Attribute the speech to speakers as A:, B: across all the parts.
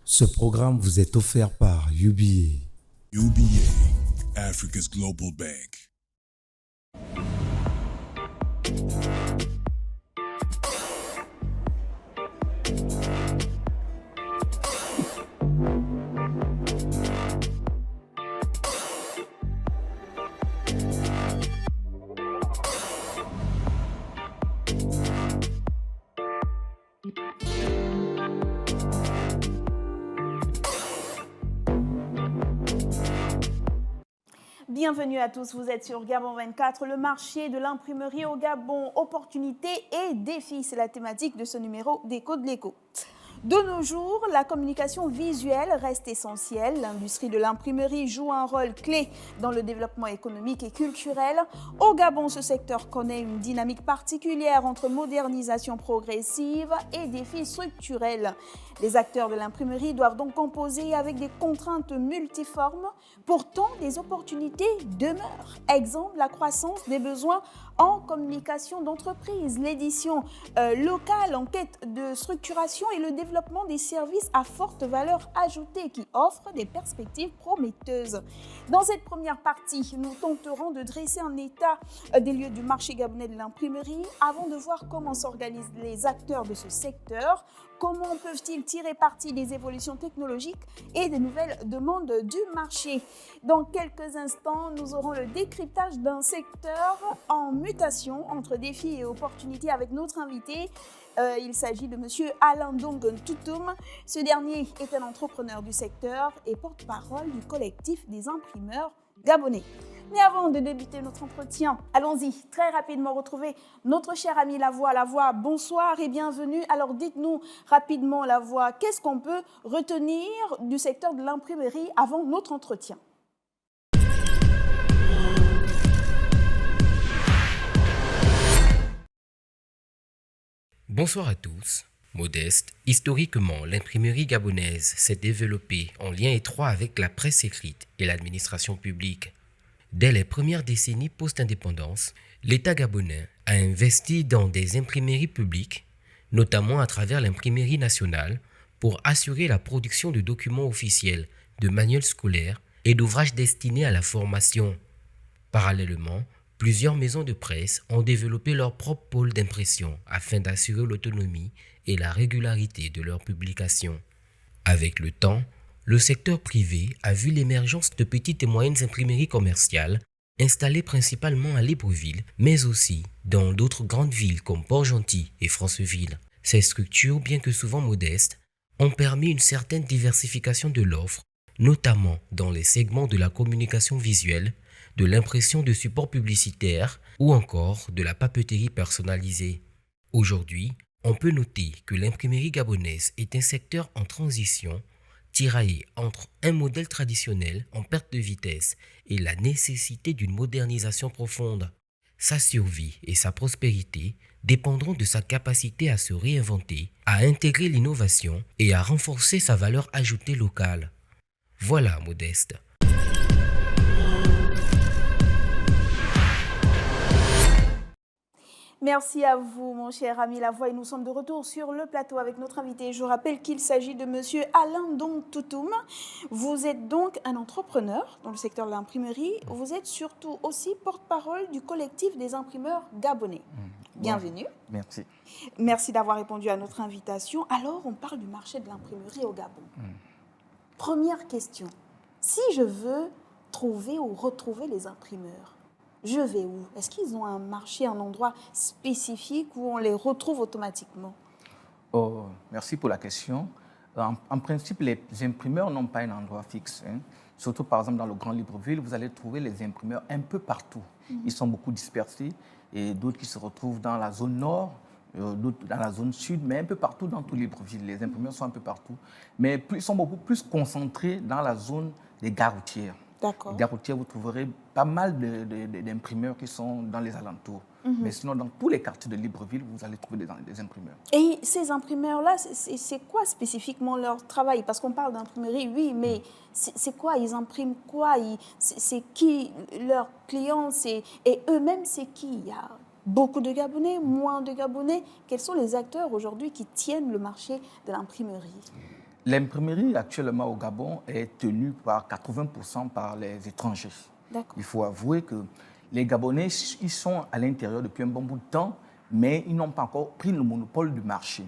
A: Ce programme vous est offert par UBA.
B: UBA, Africa's Global Bank.
C: Bienvenue à tous, vous êtes sur Gabon 24, le marché de l'imprimerie au Gabon, opportunités et défis, c'est la thématique de ce numéro d'Écho de l'Écho. De nos jours, la communication visuelle reste essentielle. L'industrie de l'imprimerie joue un rôle clé dans le développement économique et culturel. Au Gabon, ce secteur connaît une dynamique particulière entre modernisation progressive et défis structurels. Les acteurs de l'imprimerie doivent donc composer avec des contraintes multiformes. Pourtant, des opportunités demeurent. Exemple, la croissance des besoins en communication d'entreprise, l'édition locale en quête de structuration et le développement des services à forte valeur ajoutée qui offrent des perspectives prometteuses. Dans cette première partie, nous tenterons de dresser un état des lieux du marché gabonais de l'imprimerie avant de voir comment s'organisent les acteurs de ce secteur. Comment peuvent-ils tirer parti des évolutions technologiques et des nouvelles demandes du marché? Dans quelques instants, nous aurons le décryptage d'un secteur en mutation entre défis et opportunités avec notre invité. Il s'agit de M. Alain Dongon Toutoum. Ce dernier est un entrepreneur du secteur et porte-parole du collectif des imprimeurs gabonais. Mais avant de débuter notre entretien, allons-y très rapidement retrouver notre cher ami Lavoie. Lavoie, bonsoir et bienvenue. Alors dites-nous rapidement Lavoie, qu'est-ce qu'on peut retenir du secteur de l'imprimerie avant notre entretien?
D: Bonsoir à tous. Modeste, historiquement, l'imprimerie gabonaise s'est développée en lien étroit avec la presse écrite et l'administration publique. Dès les premières décennies post-indépendance, l'État gabonais a investi dans des imprimeries publiques, notamment à travers l'imprimerie nationale, pour assurer la production de documents officiels, de manuels scolaires et d'ouvrages destinés à la formation. Parallèlement, plusieurs maisons de presse ont développé leur propre pôle d'impression afin d'assurer l'autonomie et la régularité de leurs publications. Avec le temps, le secteur privé a vu l'émergence de petites et moyennes imprimeries commerciales installées principalement à Libreville, mais aussi dans d'autres grandes villes comme Port-Gentil et Franceville. Ces structures, bien que souvent modestes, ont permis une certaine diversification de l'offre, notamment dans les segments de la communication visuelle, de l'impression de supports publicitaires ou encore de la papeterie personnalisée. Aujourd'hui, on peut noter que l'imprimerie gabonaise est un secteur en transition, tiraillé entre un modèle traditionnel en perte de vitesse et la nécessité d'une modernisation profonde. Sa survie et sa prospérité dépendront de sa capacité à se réinventer, à intégrer l'innovation et à renforcer sa valeur ajoutée locale. Voilà, Modeste.
C: Merci à vous, mon cher ami Lavoie. Et nous sommes de retour sur le plateau avec notre invité. Je rappelle qu'il s'agit de M. Alain Dongon Toutoum. Vous êtes donc un entrepreneur dans le secteur de l'imprimerie. Vous êtes surtout aussi porte-parole du collectif des imprimeurs gabonais. Bienvenue.
E: Merci.
C: Merci d'avoir répondu à notre invitation. Alors, on parle du marché de l'imprimerie au Gabon. Première question. Si je veux trouver ou retrouver les imprimeurs, je vais où? Est-ce qu'ils ont un marché, un endroit spécifique où on les retrouve automatiquement?
E: Merci pour la question. En principe, les imprimeurs n'ont pas un endroit fixe. Surtout, par exemple, dans le Grand Libreville, vous allez trouver les imprimeurs un peu partout. Ils sont beaucoup dispersés et d'autres qui se retrouvent dans la zone nord, d'autres dans la zone sud, mais un peu partout dans tout Libreville. Les imprimeurs sont un peu partout. Mais ils sont beaucoup plus concentrés dans la zone des gares routières.
C: D'accord.
E: Les gares routières, vous trouverez pas mal d'imprimeurs qui sont dans les alentours. Mais sinon, dans tous les quartiers de Libreville, vous allez trouver des imprimeurs.
C: Et ces imprimeurs-là, c'est quoi spécifiquement leur travail? Parce qu'on parle d'imprimerie, oui, mais c'est quoi? Ils impriment quoi? C'est qui leurs clients? Et eux-mêmes, c'est qui? Il y a beaucoup de Gabonais, moins de Gabonais. Quels sont les acteurs aujourd'hui qui tiennent le marché de l'imprimerie?
E: L'imprimerie actuellement au Gabon est tenue par 80% par les étrangers. Il faut avouer que les Gabonais, ils sont à l'intérieur depuis un bon bout de temps, mais ils n'ont pas encore pris le monopole du marché.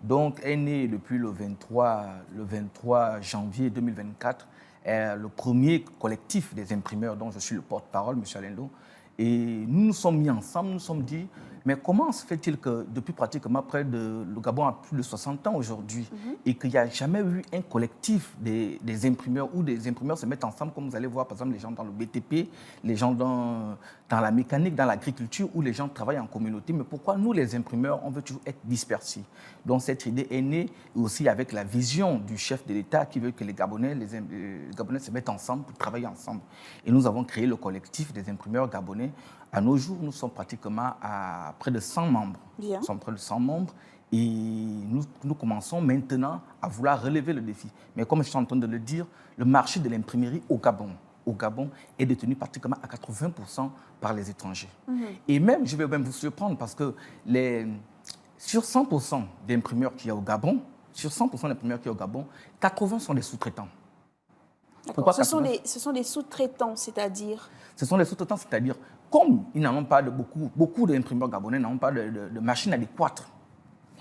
E: Donc, est né depuis le 23 janvier 2024 le premier collectif des imprimeurs dont je suis le porte-parole, M. Alendo. Et nous nous sommes mis ensemble, nous nous sommes dit, mais comment se fait-il que depuis pratiquement le Gabon a plus de 60 ans aujourd'hui et qu'il n'y a jamais eu un collectif des imprimeurs où des imprimeurs se mettent ensemble, comme vous allez voir par exemple les gens dans le BTP, les gens dans la mécanique, dans l'agriculture, où les gens travaillent en communauté. Mais pourquoi nous les imprimeurs, on veut toujours être dispersés? Donc cette idée est née aussi avec la vision du chef de l'État qui veut que les Gabonais se mettent ensemble pour travailler ensemble. Et nous avons créé le collectif des imprimeurs gabonais. À nos jours, nous sommes pratiquement à près de 100 membres.
C: Bien.
E: Nous sommes près de 100 membres et nous commençons maintenant à vouloir relever le défi. Mais comme je suis en train de le dire, le marché de l'imprimerie au Gabon est détenu pratiquement à 80% par les étrangers. Et même, je vais même vous surprendre parce que sur 100% d'imprimeurs qu'il y a au Gabon, 80 sont des sous-traitants.
C: Pourquoi ce sont des sous-traitants, c'est-à-dire?
E: Ce sont des sous-traitants, c'est-à-dire, comme ils n'ont pas beaucoup d'imprimeurs gabonais n'ont pas de machines adéquates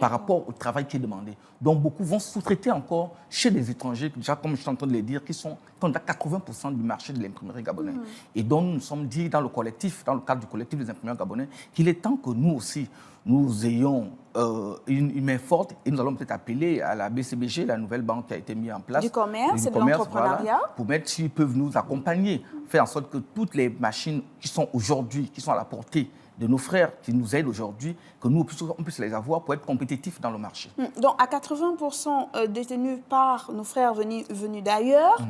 E: par rapport au travail qui est demandé. Donc, beaucoup vont sous-traiter encore chez des étrangers, déjà, comme je suis en train de le dire, qui sont à 80% du marché de l'imprimerie gabonais. Et donc, nous nous sommes dit dans le cadre du collectif des imprimeurs gabonais, qu'il est temps que nous aussi, nous ayons une main forte et nous allons peut-être appeler à la BCBG, la nouvelle banque qui a été mise en place.
C: Du commerce et de l'entrepreneuriat.
E: Voilà, pour mettre s'ils peuvent nous accompagner, faire en sorte que toutes les machines qui sont aujourd'hui, qui sont à la portée de nos frères qui nous aident aujourd'hui, que nous on puisse les avoir pour être compétitifs dans le marché.
C: Donc à 80% détenus par nos frères venus d'ailleurs,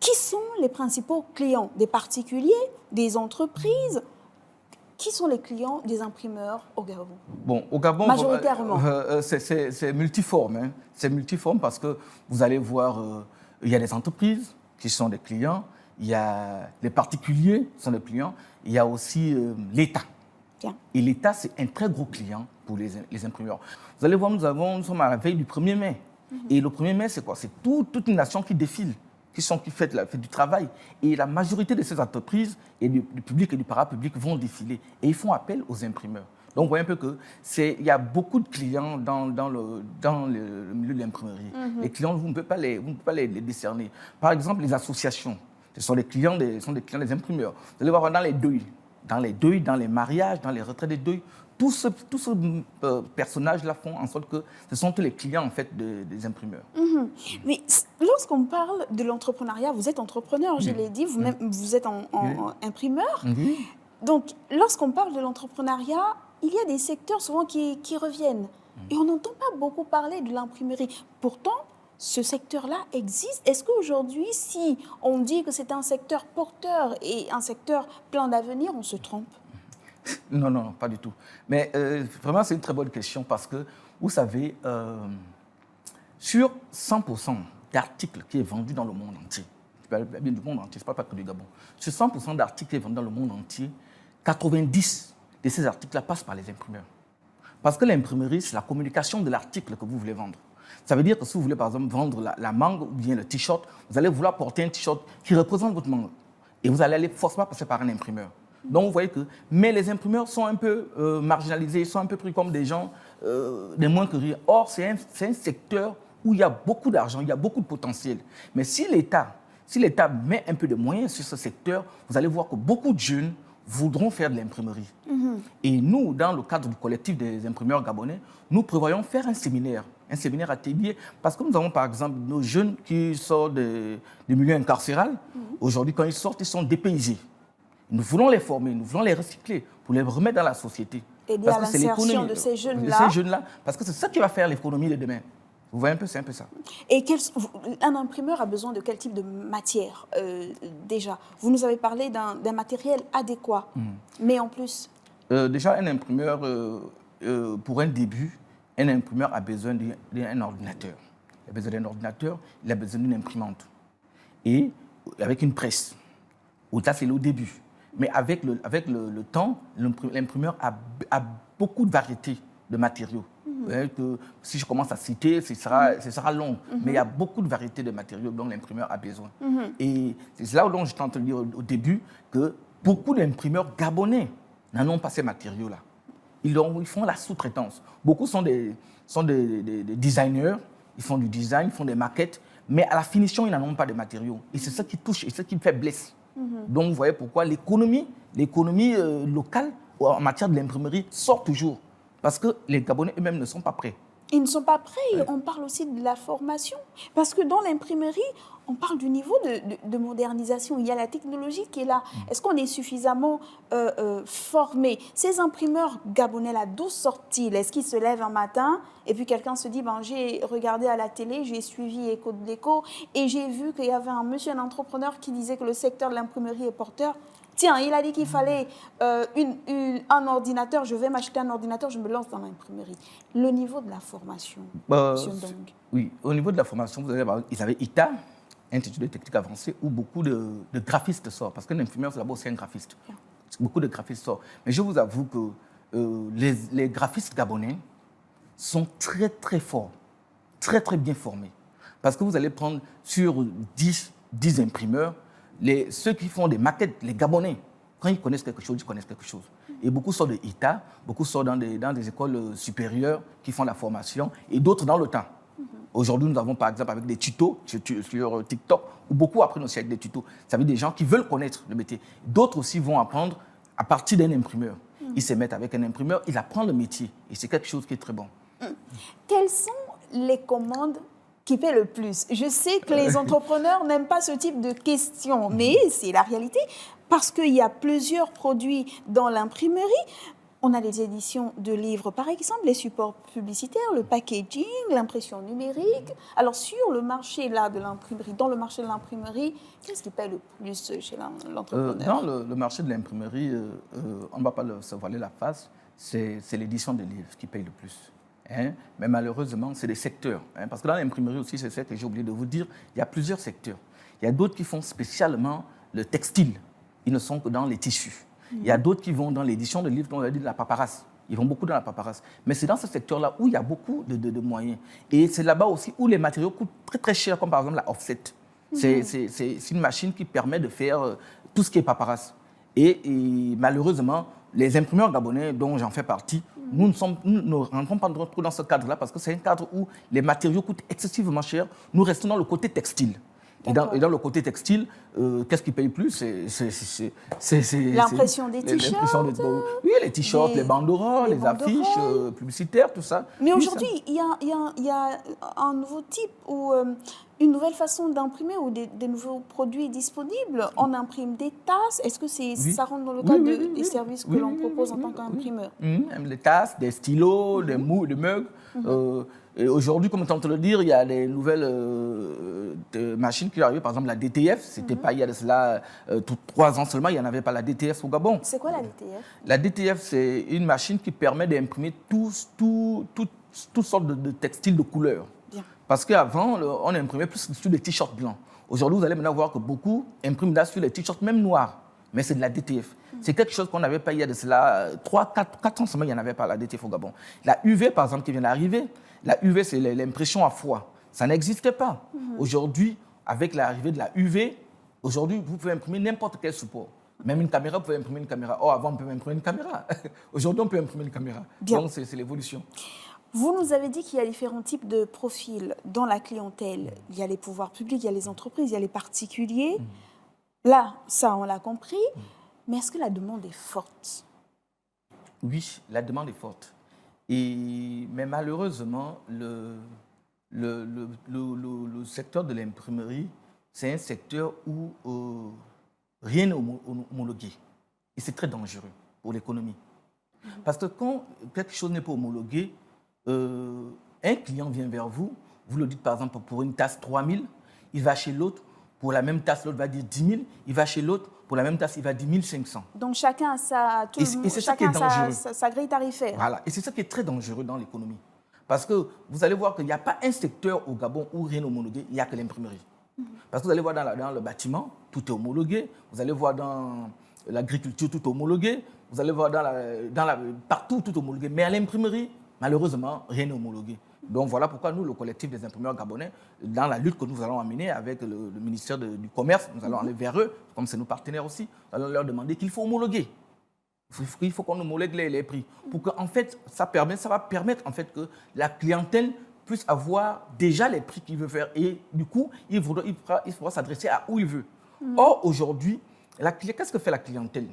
C: qui sont les principaux clients? Des particuliers, des entreprises? Qui sont les clients des imprimeurs au Gabon?
E: Bon, au Gabon,
C: majoritairement.
E: C'est multiforme. Hein. C'est multiforme parce que vous allez voir, il y a des entreprises qui sont des clients, il y a les particuliers qui sont des clients, il y a aussi l'État. Et l'État, c'est un très gros client pour les imprimeurs. Vous allez voir, nous sommes à la veille du 1er mai. Et le 1er mai, c'est quoi? C'est toute une nation qui défile, qui fait du travail. Et la majorité de ces entreprises, et du public et du parapublic, vont défiler. Et ils font appel aux imprimeurs. Donc, vous voyez un peu qu'il y a beaucoup de clients dans le milieu de l'imprimerie. Les clients, vous ne pouvez pas les décerner. Par exemple, les associations, ce sont des clients des imprimeurs. Vous allez voir dans les deuils, dans les mariages, dans les retraites des deuils, tous ces personnages-là font en sorte que ce sont tous les clients en fait des imprimeurs.
C: Mais lorsqu'on parle de l'entrepreneuriat, vous êtes entrepreneur, je l'ai dit, vous-même vous êtes imprimeur. Donc, lorsqu'on parle de l'entrepreneuriat, il y a des secteurs souvent qui reviennent. Et on n'entend pas beaucoup parler de l'imprimerie. Pourtant, ce secteur-là existe. Est-ce qu'aujourd'hui, si on dit que c'est un secteur porteur et un secteur plein d'avenir, on se trompe?
E: Non, pas du tout. Mais vraiment, c'est une très bonne question parce que, vous savez, sur 100% d'articles qui est vendu dans le monde entier, je parle bien du monde entier, ce n'est pas que du Gabon, sur 100% d'articles qui est vendu dans le monde entier, 90 de ces articles-là passent par les imprimeurs. Parce que l'imprimerie, c'est la communication de l'article que vous voulez vendre. Ça veut dire que si vous voulez, par exemple, vendre la mangue ou bien le t-shirt, vous allez vouloir porter un t-shirt qui représente votre mangue. Et vous allez aller forcément passer par un imprimeur. Donc, vous voyez que... Mais les imprimeurs sont un peu marginalisés, ils sont un peu pris comme des gens, des moins que rien. Or, c'est un secteur où il y a beaucoup d'argent, il y a beaucoup de potentiel. Mais si l'État met un peu de moyens sur ce secteur, vous allez voir que beaucoup de jeunes voudront faire de l'imprimerie. Et nous, dans le cadre du collectif des imprimeurs gabonais, nous prévoyons faire un séminaire atelier, parce que nous avons par exemple nos jeunes qui sortent du milieu incarcéral. Aujourd'hui, quand ils sortent, ils sont dépaysés. Nous voulons les former, nous voulons les recycler pour les remettre dans la société.
C: Aider à l'insertion de ces jeunes-là.
E: Parce que c'est ça qui va faire l'économie de demain. Vous voyez un peu, c'est un peu ça.
C: Et un imprimeur a besoin de quel type de matière déjà? Vous nous avez parlé d'un matériel adéquat, mais en plus?
E: Déjà, un imprimeur, pour un début, un imprimeur a besoin d'un ordinateur. Il a besoin d'un ordinateur, il a besoin d'une imprimante. Et avec une presse. Ça, c'est le début. Mais avec le temps, l'imprimeur a beaucoup de variétés de matériaux. Que si je commence à citer, ce sera long. Mais il y a beaucoup de variétés de matériaux dont l'imprimeur a besoin. Et c'est là où je tente de dire au début que beaucoup d'imprimeurs gabonais n'en ont pas ces matériaux-là. Ils font la sous-traitance. Beaucoup sont des designers, ils font du design, ils font des maquettes, mais à la finition, ils n'en ont pas de matériaux. Et c'est ça qui touche et c'est ça qui me fait blesser. Donc, vous voyez pourquoi l'économie locale en matière de l'imprimerie sort toujours. Parce que les Gabonais eux-mêmes ne sont pas prêts.
C: Ils ne sont pas prêts. On parle aussi de la formation. Parce que dans l'imprimerie, on parle du niveau de modernisation. Il y a la technologie qui est là. Est-ce qu'on est suffisamment formé? Ces imprimeurs gabonais-là, d'où sortent-ils? Est-ce qu'ils se lèvent un matin et puis quelqu'un se dit, j'ai regardé à la télé, j'ai suivi Écho de l'Écho et j'ai vu qu'il y avait un entrepreneur qui disait que le secteur de l'imprimerie est porteur. Tiens, il a dit qu'il fallait un ordinateur, je vais m'acheter un ordinateur, je me lance dans l'imprimerie. Le niveau de la formation, M. Ndong.
E: Oui, au niveau de la formation, ils avaient ITA, Institut de technique avancée, où beaucoup de graphistes sortent. Parce qu'un imprimeur, c'est d'abord aussi un graphiste. Yeah. Beaucoup de graphistes sortent. Mais je vous avoue que les graphistes gabonais sont très, très forts, très, très bien formés. Parce que vous allez prendre sur 10 imprimeurs, ceux qui font des maquettes, les Gabonais, quand ils connaissent quelque chose, ils connaissent quelque chose. Et beaucoup sortent de ITA, beaucoup sortent dans des écoles supérieures qui font la formation, et d'autres dans le temps. Aujourd'hui, nous avons par exemple avec des tutos sur TikTok, où beaucoup apprennent aussi avec des tutos. Ça veut dire des gens qui veulent connaître le métier. D'autres aussi vont apprendre à partir d'un imprimeur. Ils se mettent avec un imprimeur, ils apprennent le métier. Et c'est quelque chose qui est très bon.
C: Quelles sont les commandes qui paie le plus? Je sais que les entrepreneurs n'aiment pas ce type de questions, mais c'est la réalité parce qu'il y a plusieurs produits dans l'imprimerie. On a les éditions de livres, par exemple, les supports publicitaires, le packaging, l'impression numérique. Alors, sur le marché de l'imprimerie, dans le marché de l'imprimerie, qu'est-ce qui paie le plus chez l'entrepreneur?
E: Dans le marché de l'imprimerie, on ne va pas se voiler la face, c'est l'édition des livres qui paye le plus. Mais malheureusement, c'est des secteurs. Parce que dans l'imprimerie aussi, c'est ça que j'ai oublié de vous dire, il y a plusieurs secteurs. Il y a d'autres qui font spécialement le textile. Ils ne sont que dans les tissus. Il y a d'autres qui vont dans l'édition de livres, dont on a dit de la paperasse. Ils vont beaucoup dans la paperasse. Mais c'est dans ce secteur-là où il y a beaucoup de moyens. Et c'est là-bas aussi où les matériaux coûtent très très cher, comme par exemple la offset. C'est une machine qui permet de faire tout ce qui est paperasse. Et malheureusement, les imprimeurs gabonais, dont j'en fais partie, nous ne rentrons pas trop dans ce cadre-là parce que c'est un cadre où les matériaux coûtent excessivement cher. Nous restons dans le côté textile. Et dans le côté textile, qu'est-ce qui paye plus? C'est
C: l'impression des t-shirts.
E: Oui, les t-shirts, les banderoles, les affiches publicitaires, tout ça.
C: Mais aujourd'hui, il y a un nouveau type ou une nouvelle façon d'imprimer ou des nouveaux produits disponibles. On imprime des tasses. Est-ce que ça rentre dans le cadre des services que l'on propose en tant qu'imprimeur?
E: Les tasses, des stylos, des mugs. Et aujourd'hui, comme on tente de le dire, il y a des nouvelles machines qui arrivent. Par exemple, la DTF, c'était pas il y a de cela 3 ans seulement, il n'y en avait pas la DTF au Gabon.
C: C'est quoi la DTF?
E: La DTF, c'est une machine qui permet d'imprimer toutes sortes de textiles de couleurs. Bien. Parce qu'avant, on imprimait plus sur des t-shirts blancs. Aujourd'hui, vous allez maintenant voir que beaucoup impriment là sur les t-shirts, même noirs. Mais c'est de la DTF. C'est quelque chose qu'on n'avait pas il y a de cela 4 ans seulement, il n'y en avait pas la DTF au Gabon. La UV, par exemple, qui vient d'arriver, la UV, c'est l'impression à froid. Ça n'existait pas. Aujourd'hui, avec l'arrivée de la UV, aujourd'hui, vous pouvez imprimer n'importe quel support. Même une caméra, vous pouvez imprimer une caméra. Oh, avant, on peut imprimer une caméra. Aujourd'hui, on peut imprimer une caméra. Bien. Donc, c'est l'évolution.
C: Vous nous avez dit qu'il y a différents types de profils dans la clientèle. Il y a les pouvoirs publics, il y a les entreprises, il y a les particuliers. Là, ça, on l'a compris. Mais est-ce que la demande est forte?
E: Oui, la demande est forte. Mais malheureusement, le secteur de l'imprimerie, c'est un secteur où rien n'est homologué. Et c'est très dangereux pour l'économie. Parce que quand quelque chose n'est pas homologué, un client vient vers vous, vous le dites par exemple pour une tasse 3 000, il va chez l'autre, pour la même tasse, l'autre va dire 10 000, il va chez l'autre, pour la même tasse, il va dire 1 500.
C: Donc chacun a sa grille tarifaire.
E: Voilà, et c'est ça qui est très dangereux dans l'économie. Parce que vous allez voir qu'il n'y a pas un secteur au Gabon où rien n'est homologué, il n'y a que l'imprimerie. Parce que vous allez voir dans le bâtiment, tout est homologué, vous allez voir dans l'agriculture, tout est homologué, vous allez voir partout, tout est homologué. Mais à l'imprimerie, malheureusement, rien n'est homologué. Donc voilà pourquoi nous, le collectif des imprimeurs gabonais, dans la lutte que nous allons amener avec le ministère du Commerce, nous allons aller vers eux, comme c'est nos partenaires aussi, nous allons leur demander qu'il faut homologuer. Il faut qu'on homologue les prix. Pour que, en fait, ça va permettre en fait, que la clientèle puisse avoir déjà les prix qu'il veut faire. Et du coup, il faudra s'adresser à où il veut. Or, aujourd'hui, qu'est-ce que fait la clientèle?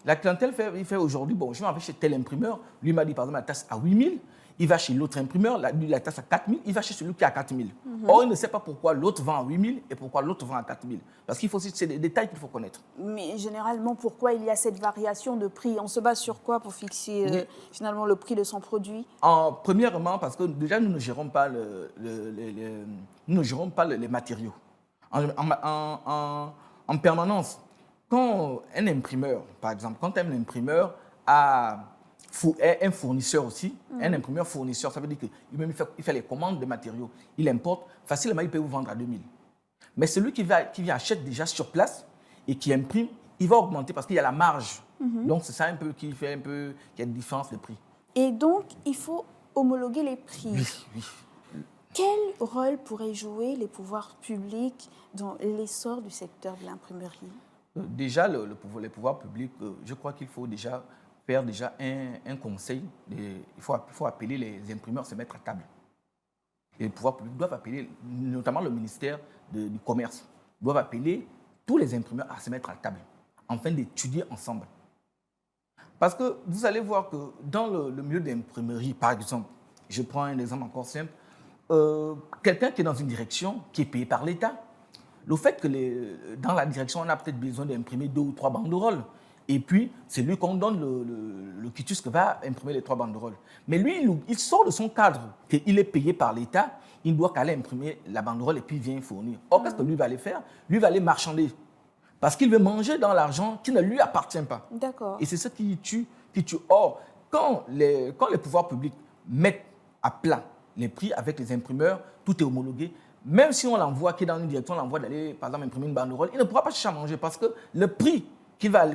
E: La clientèle fait aujourd'hui, bon, je vais chez tel imprimeur, lui m'a dit par exemple la taxe à 8 000, il va chez l'autre imprimeur, lui la taxe à 4 000, il va chez celui qui est à 4 000. Or, il ne sait pas pourquoi l'autre vend à 8 000 et pourquoi l'autre vend à 4 000. Parce qu'il faut aussi, c'est des détails qu'il faut connaître.
C: Mais généralement, pourquoi il y a cette variation de prix? On se base sur quoi pour fixer finalement le prix de son produit?
E: Premièrement, parce que déjà, nous ne gérons pas les matériaux. En permanence, quand un imprimeur, par exemple, quand un imprimeur a un fournisseur aussi, un imprimeur fournisseur, ça veut dire qu'il fait les commandes de matériaux, il importe, facilement il peut vous vendre à 2 000. Mais celui qui vient achète déjà sur place et qui imprime, il va augmenter parce qu'il y a la marge. Donc c'est ça un peu qui fait qu'il y a une différence de prix.
C: Et donc, il faut homologuer les prix.
E: Oui.
C: Quel rôle pourraient jouer les pouvoirs publics dans l'essor du secteur de l'imprimerie?
E: Déjà, les pouvoirs publics, je crois qu'il faut déjà faire un conseil. Il faut appeler les imprimeurs à se mettre à table. Et les pouvoirs publics doivent appeler, notamment le ministère du Commerce, doivent appeler tous les imprimeurs à se mettre à table, afin d'étudier ensemble. Parce que vous allez voir que dans le milieu de l'imprimerie, par exemple, je prends un exemple encore simple, quelqu'un qui est dans une direction qui est payé par l'État, le fait que dans la direction, on a peut-être besoin d'imprimer 2 ou 3 banderoles. Et puis, c'est lui qu'on donne le quitus qui va imprimer les 3 banderoles. Mais lui, il sort de son cadre, qu'il est payé par l'État, il doit qu'aller imprimer la banderole et puis il vient fournir. Or, qu'est-ce que lui va aller faire? Lui va aller marchander. Parce qu'il veut manger dans l'argent qui ne lui appartient pas.
C: D'accord.
E: Et c'est ça qui tue. Or, quand les pouvoirs publics mettent à plat les prix avec les imprimeurs, tout est homologué. Même si on l'envoie, qui est dans une direction, on l'envoie d'aller, par exemple, imprimer une banderole, il ne pourra pas chercher à manger parce que le prix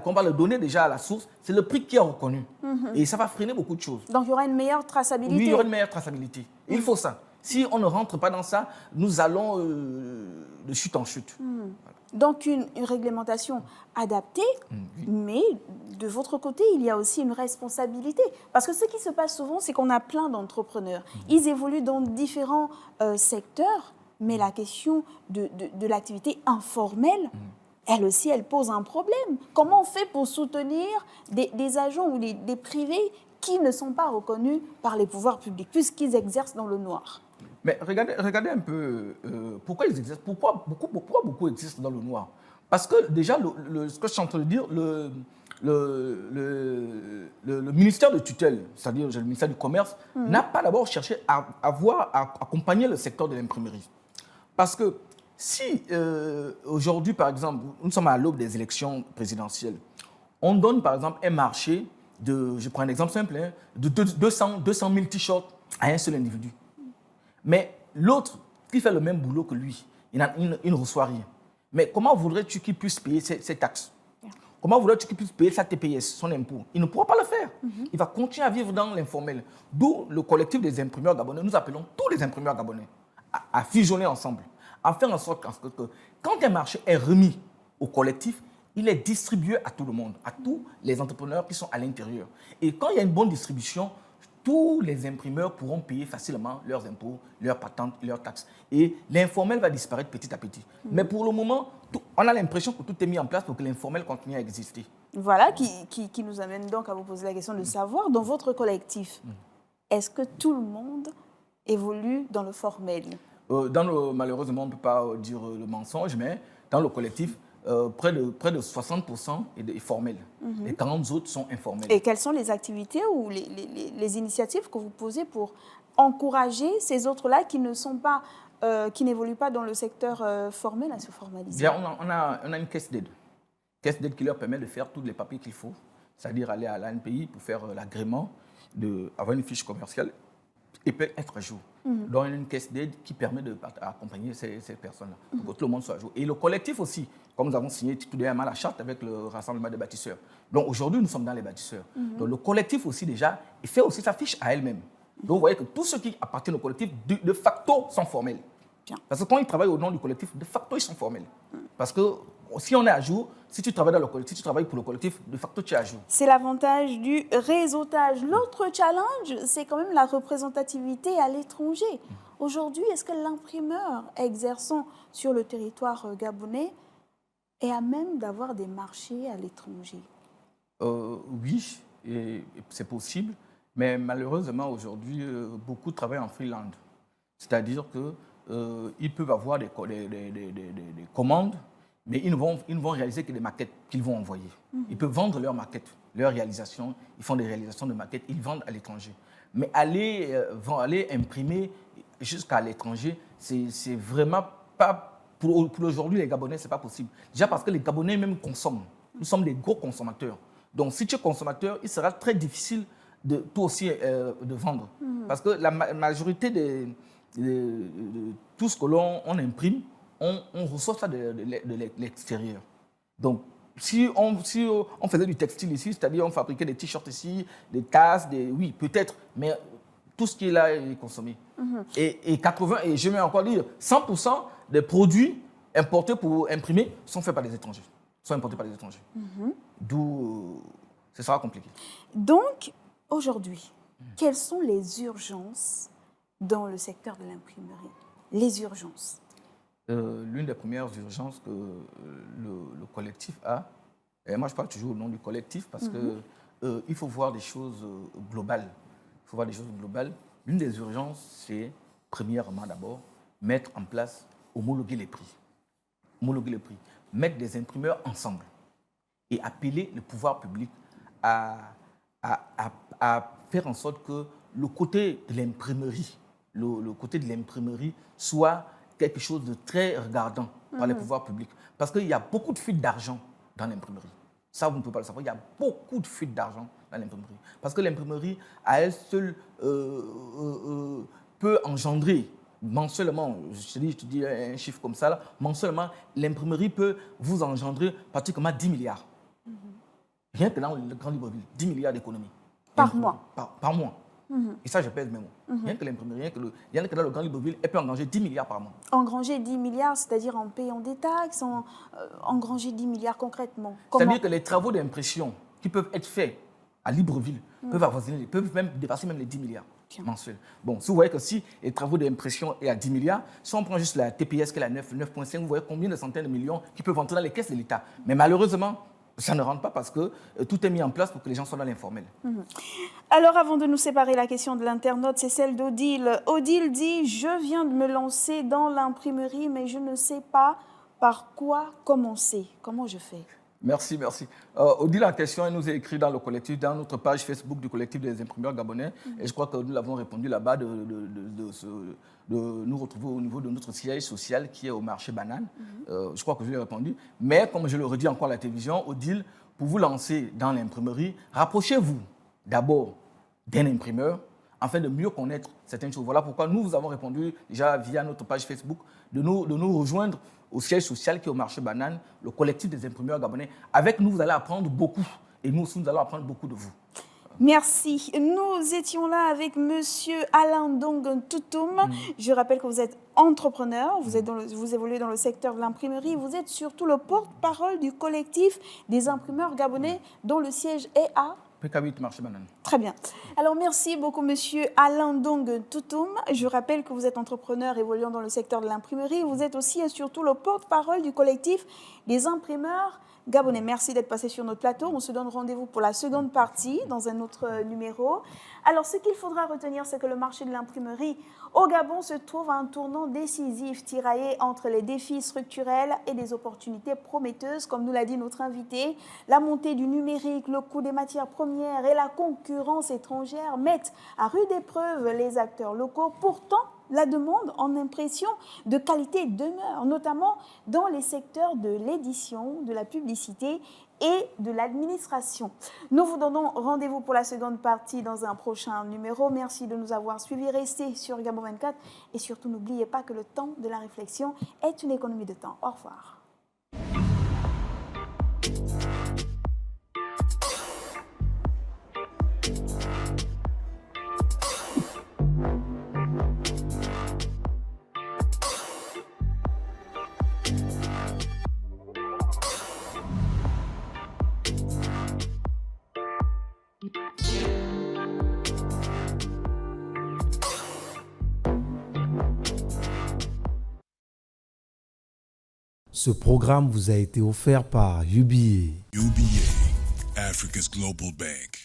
E: qu'on va le donner déjà à la source, c'est le prix qui est reconnu. Et ça va freiner beaucoup de choses.
C: Donc, il y aura une meilleure traçabilité.
E: Oui, il y aura une meilleure traçabilité. Il faut ça. Si on ne rentre pas dans ça, nous allons de chute en chute.
C: Donc, une réglementation adaptée, mais de votre côté, il y a aussi une responsabilité. Parce que ce qui se passe souvent, c'est qu'on a plein d'entrepreneurs. Ils évoluent dans différents secteurs, mais la question de l'activité informelle, elle aussi, elle pose un problème. Comment on fait pour soutenir des agents ou des privés qui ne sont pas reconnus par les pouvoirs publics, puisqu'ils exercent dans le noir?
E: Mais regardez un peu pourquoi ils existent, pourquoi beaucoup existent dans le noir. Parce que déjà, ce que je suis en train de dire, le ministère de tutelle, c'est-à-dire le ministère du Commerce, n'a pas d'abord cherché à accompagner le secteur de l'imprimerie. Parce que si aujourd'hui, par exemple, nous sommes à l'aube des élections présidentielles, on donne par exemple un marché je prends un exemple simple, de 200 000 t-shirts à un seul individu. Mais l'autre qui fait le même boulot que lui, il ne reçoit rien. Mais comment voudrais-tu qu'il puisse payer ses taxes? Comment voudrais-tu qu'il puisse payer sa TPS, son impôt? Il ne pourra pas le faire. Il va continuer à vivre dans l'informel. D'où le collectif des imprimeurs gabonais. Nous appelons tous les imprimeurs gabonais à fusionner ensemble, à faire en sorte que quand un marché est remis au collectif, il est distribué à tout le monde, à tous les entrepreneurs qui sont à l'intérieur. Et quand il y a une bonne distribution, tous les imprimeurs pourront payer facilement leurs impôts, leurs patentes, leurs taxes. Et l'informel va disparaître petit à petit. Mais pour le moment, on a l'impression que tout est mis en place pour que l'informel continue à exister.
C: Voilà, qui nous amène donc à vous poser la question de savoir, dans votre collectif, est-ce que tout le monde évolue dans le formel?
E: Malheureusement, on ne peut pas dire le mensonge, mais dans le collectif, près de 60% est formel. Les 40 autres sont informels.
C: Et quelles sont les activités ou les initiatives que vous posez pour encourager ces autres-là qui n'évoluent pas dans le secteur formel à se formaliser?
E: Déjà, on a une caisse d'aide. Caisse d'aide qui leur permet de faire tous les papiers qu'il faut, c'est-à-dire aller à l'ANPI pour faire l'agrément, avoir une fiche commerciale et peut être à jour. Donc, il y a une caisse d'aide qui permet d'accompagner ces personnes-là, pour que tout le monde soit à jour. Et le collectif aussi, comme nous avons signé tout dernièrement la charte avec le Rassemblement des bâtisseurs. Donc, aujourd'hui, nous sommes dans les bâtisseurs. Donc, le collectif aussi, déjà, il fait aussi sa fiche à elle-même. Donc, vous voyez que tous ceux qui appartiennent au collectif, de facto, sont formels.
C: Bien.
E: Parce que quand ils travaillent au nom du collectif, de facto, ils sont formels. Parce que si on est à jour, si tu travailles dans le collectif, si tu travailles pour le collectif, de facto, tu es à jour.
C: C'est l'avantage du réseautage. L'autre challenge, c'est quand même la représentativité à l'étranger. Aujourd'hui, est-ce que l'imprimeur exerçant sur le territoire gabonais est à même d'avoir des marchés à l'étranger?
E: Oui, et c'est possible. Mais malheureusement, aujourd'hui, beaucoup travaillent en freelance. C'est-à-dire qu'ils peuvent avoir des commandes, mais ils ne vont réaliser que des maquettes qu'ils vont envoyer. Ils peuvent vendre leurs maquettes, leurs réalisations. Ils font des réalisations de maquettes, ils vendent à l'étranger. Mais aller imprimer jusqu'à l'étranger, c'est vraiment pas... Pour aujourd'hui, les Gabonais, ce n'est pas possible. Déjà parce que les Gabonais même consomment. Nous sommes des gros consommateurs. Donc, si tu es consommateur, il sera très difficile de toi aussi de vendre. Parce que la majorité de tout ce que l'on imprime, on reçoit ça de l'extérieur. Donc, si on faisait du textile ici, c'est-à-dire on fabriquait des t-shirts ici, des tasses, oui, peut-être, mais tout ce qui est là est consommé. Et 80, et je vais encore dire, 100% des produits importés pour imprimer sont faits par des étrangers, sont importés par des étrangers. D'où ce sera compliqué.
C: Donc, aujourd'hui, quelles sont les urgences dans le secteur de l'imprimerie? Les urgences.
E: L'une des premières urgences que le collectif a, et moi je parle toujours au nom du collectif parce qu'il faut voir des choses globales. Il faut voir des choses globales. L'une des urgences, c'est, premièrement d'abord, mettre en place, homologuer les prix. Homologuer les prix. Mettre des imprimeurs ensemble et appeler le pouvoir public à faire en sorte que le côté de l'imprimerie, le côté de l'imprimerie soit quelque chose de très regardant par les pouvoirs publics. Parce qu'il y a beaucoup de fuites d'argent dans l'imprimerie. Ça, vous ne pouvez pas le savoir. Il y a beaucoup de fuites d'argent dans l'imprimerie. Parce que l'imprimerie, à elle seule, peut engendrer mensuellement, je te dis un chiffre comme ça, là, mensuellement, l'imprimerie peut vous engendrer pratiquement 10 milliards. Rien que dans le Grand Libreville, 10 milliards d'économies.
C: Par mois.
E: Par mois. Et ça, je pèse mes mots. Rien que l'imprimerie, rien que dans le Grand Libreville, elle peut engranger 10 milliards par mois.
C: Engranger 10 milliards, c'est-à-dire en payant des taxes, engranger 10 milliards concrètement.
E: C'est-à-dire que les travaux d'impression qui peuvent être faits à Libreville peuvent même dépasser même les 10 milliards mensuels. Bon, si vous voyez que si les travaux d'impression est à 10 milliards, si on prend juste la TPS qui est à 9,5, vous voyez combien de centaines de millions qui peuvent entrer dans les caisses de l'État. Mais malheureusement, ça ne rentre pas parce que tout est mis en place pour que les gens soient dans l'informel.
C: Alors, avant de nous séparer, la question de l'internaute, c'est celle d'Odile. Odile dit « Je viens de me lancer dans l'imprimerie, mais je ne sais pas par quoi commencer. Comment je fais ?»
E: Merci, merci. Odile, en question, elle nous a écrit dans le collectif, dans notre page Facebook du collectif des imprimeurs gabonais. Et je crois que nous l'avons répondu là-bas de nous retrouver au niveau de notre siège social qui est au marché Banane. Je crois que je lui ai répondu. Mais comme je le redis encore à la télévision, Odile, pour vous lancer dans l'imprimerie, rapprochez-vous d'abord d'un imprimeur afin de mieux connaître certaines choses. Voilà pourquoi nous vous avons répondu déjà via notre page Facebook de nous rejoindre au siège social qui est au marché Banane, le collectif des imprimeurs gabonais. Avec nous, vous allez apprendre beaucoup. Et nous aussi, nous allons apprendre beaucoup de vous.
C: Merci. Nous étions là avec Monsieur Alain Dong Toutoum. Je rappelle que vous êtes entrepreneur, vous évoluez dans le secteur de l'imprimerie. Vous êtes surtout le porte-parole du collectif des imprimeurs gabonais dont le siège est à
E: PK8 marché Banane.
C: Très bien. Alors, merci beaucoup, Monsieur Alain Dong Toutoum. Je rappelle que vous êtes entrepreneur évoluant dans le secteur de l'imprimerie. Vous êtes aussi et surtout le porte-parole du collectif des imprimeurs gabonais. Merci d'être passé sur notre plateau. On se donne rendez-vous pour la seconde partie dans un autre numéro. Alors, ce qu'il faudra retenir, c'est que le marché de l'imprimerie au Gabon se trouve à un tournant décisif, tiraillé entre les défis structurels et des opportunités prometteuses, comme nous l'a dit notre invité. La montée du numérique, le coût des matières premières et la concurrence étrangère mettent à rude épreuve les acteurs locaux. Pourtant, la demande en impression de qualité demeure, notamment dans les secteurs de l'édition, de la publicité et de l'administration. Nous vous donnons rendez-vous pour la seconde partie dans un prochain numéro. Merci de nous avoir suivis. Restez sur Gabon 24 et surtout n'oubliez pas que le temps de la réflexion est une économie de temps. Au revoir.
A: Ce programme vous a été offert par UBA.
B: UBA, Africa's Global Bank.